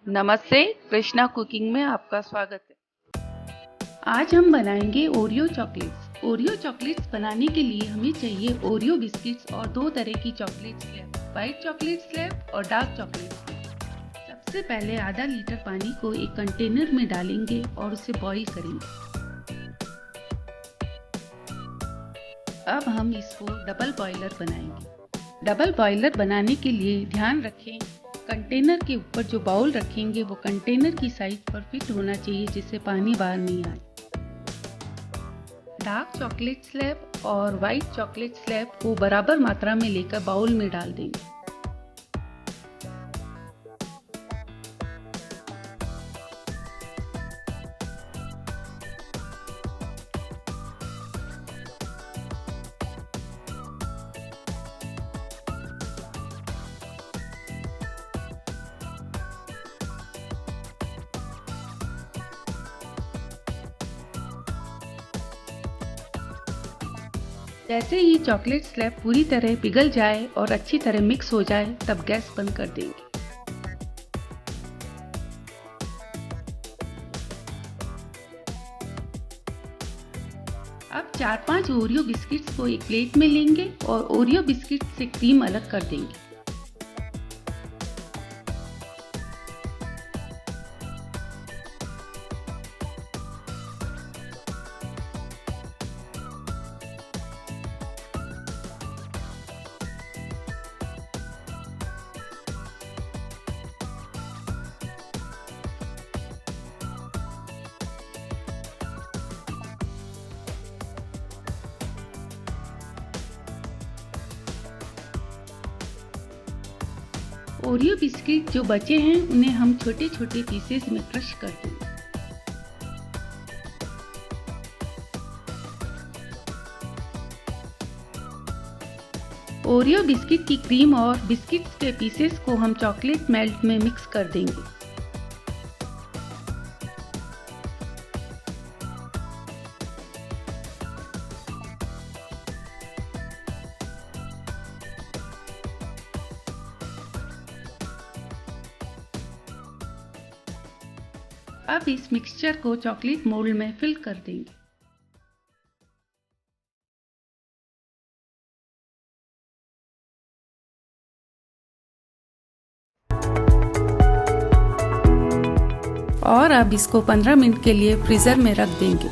नमस्ते, कृष्णा कुकिंग में आपका स्वागत है। आज हम बनाएंगे ओरियो चॉकलेट्स। ओरियो चॉकलेट्स बनाने के लिए हमें चाहिए ओरियो बिस्किट्स और दो तरह की chocolate slab, white chocolate slab और डार्क चॉकलेट स्लैब। सबसे पहले आधा लीटर पानी को एक कंटेनर में डालेंगे और उसे बॉईल करेंगे। अब हम इसको डबल बॉयलर बनाएंगे। डबल बॉयलर बनाने के लिए ध्यान रखें, कंटेनर के ऊपर जो बाउल रखेंगे वो कंटेनर की साइज पर फिट होना चाहिए, जिससे पानी बाहर नहीं आए। डार्क चॉकलेट स्लैब और व्हाइट चॉकलेट स्लैब को बराबर मात्रा में लेकर बाउल में डाल देंगे। जैसे ही चॉकलेट स्लैब पूरी तरह पिघल जाए और अच्छी तरह मिक्स हो जाए, तब गैस बंद कर देंगे। अब 4-5 ओरियो बिस्किट्स को एक प्लेट में लेंगे और ओरियो बिस्किट से क्रीम अलग कर देंगे। ओरियो बिस्किट जो बचे हैं उन्हें हम छोटे छोटे पीसेस में क्रश कर देंगे। ओरियो बिस्किट की क्रीम और बिस्किट्स के पीसेस को हम चॉकलेट मेल्ट में मिक्स कर देंगे। अब इस मिक्सचर को चॉकलेट मोल्ड में फिल कर देंगे। और अब इसको 15 मिनट के लिए फ्रीज़र में रख देंगे।